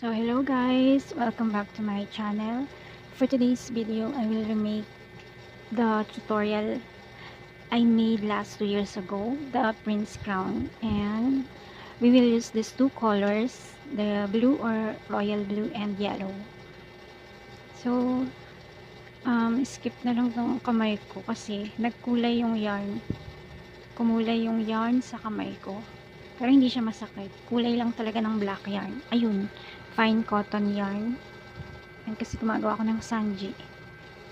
So hello guys, welcome back to my channel. For today's video, I will remake the tutorial I made last 2 years ago, the Prince Crown, and we will use these two colors, the blue or royal blue and yellow. So skip na lang tong kamay ko kasi nagkulay yung yarn. Kumulay yung yarn sa kamay ko. Pero hindi siya masakit. Kulay lang talaga ng black yarn. Ayun, fine cotton yarn. Yan kasi gumagawa ko ng sanji.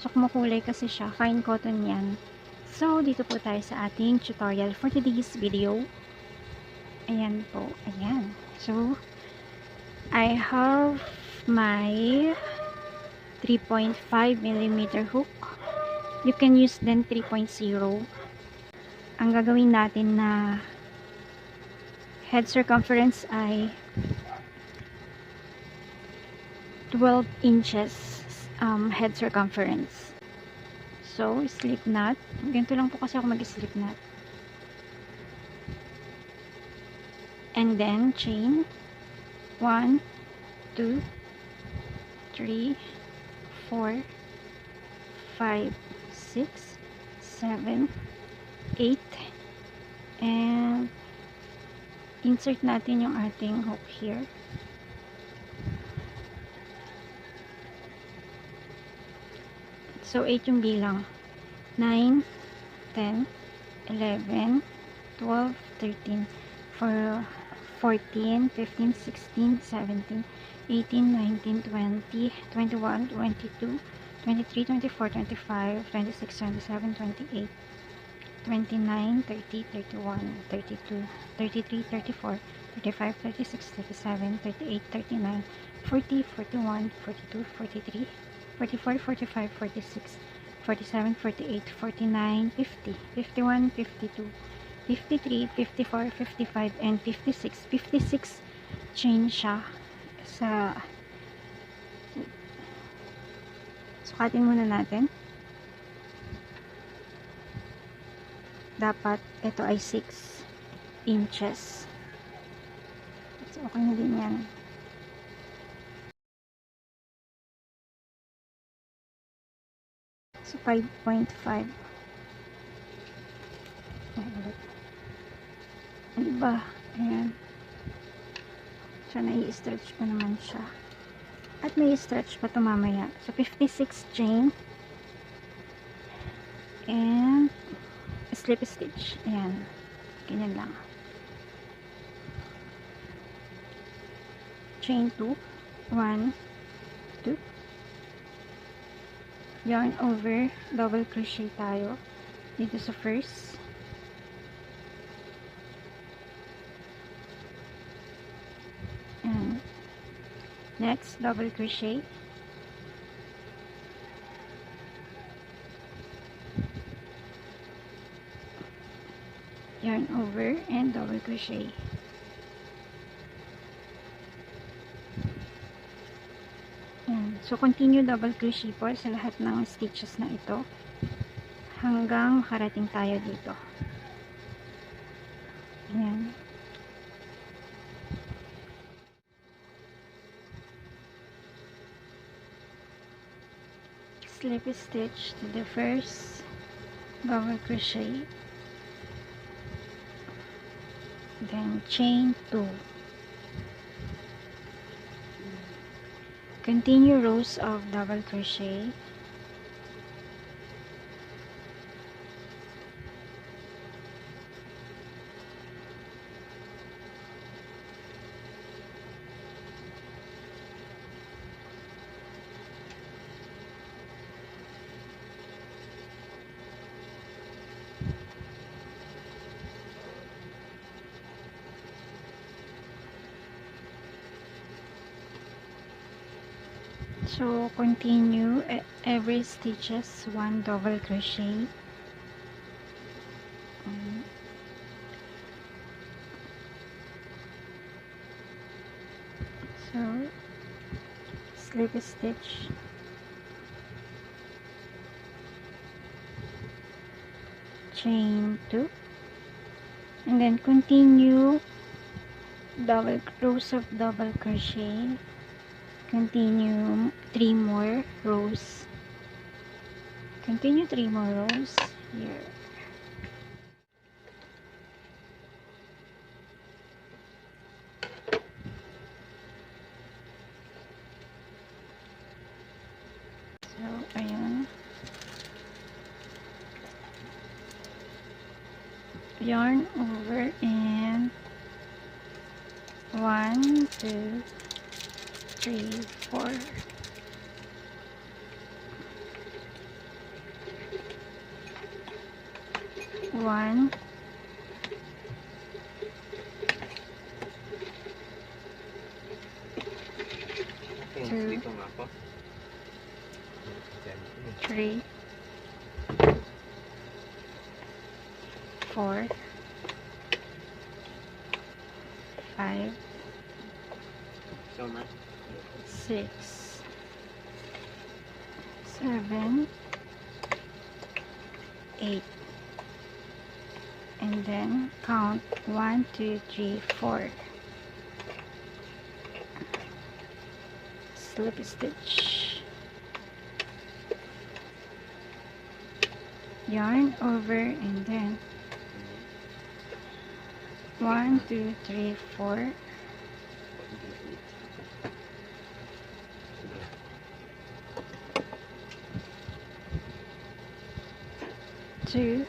So, kumukulay kasi siya. Fine cotton yan. So, dito po tayo sa ating tutorial for today's video. Ayan po. Ayan. So, I have my 3.5mm hook. You can use then 3.0. Ang gagawin natin na head circumference ay 12 inches head circumference. So, slip knot. Ganito lang po kasi ako mag-slip knot. And then, chain. 1, 2, 3, 4, 5, 6, 7, 8, and insert natin yung ating hook here. So 8 yung bilang. 9, 10, 11, 12, 13, 14, 15, 16, 17, 18, 19, 20, 21, 22, 23, 24, 25, 26, 27, 28, 29, 30, 31, 32, 33, 34, 35, 36, 37, 38, 39, 40, 41, 42, 43, 44, 45, 46, 47, 48, 49, 50, 51, 52, 53, 54, 55, and 56. 56 chain siya sa sukatin muna natin. Dapat ito ay 6 inches. So, okay na din yan. So, 5.5. Diba? Ayan. So, nai-stretch pa naman siya. At may stretch pa ito mamaya. So, 56 chain. And slip stitch. Ayan. Ganyan lang. Chain 2. 1, 2. Yarn over. Double crochet tayo. Dito sa first. And next, double crochet. Yarn over and double crochet. Ayan. So, continue double crochet po sa lahat ng stitches na ito hanggang makarating tayo dito. Ayan. Slip stitch to the first double crochet. Then chain 2. Continue rows of double crochet. So, continue every stitches 1 double crochet. So, slip stitch. Chain 2. And then continue double rows of double crochet continue 3 more rows. Continue 3 more rows here. So, ayan. Yarn over and 1, 2, 3, 4. 1, 2, 3, 4, 5, 6, 7, 8, and then count 1, 2, 3, 4. Slip stitch, yarn over, and then 1, 2, 3, 4. 2,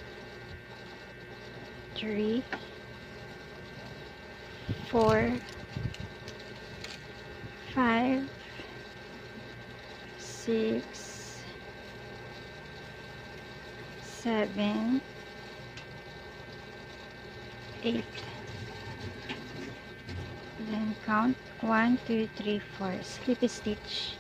3, 4, 5, 6, 7, 8. Then count 1, 2, 3, 4. Slip stitch.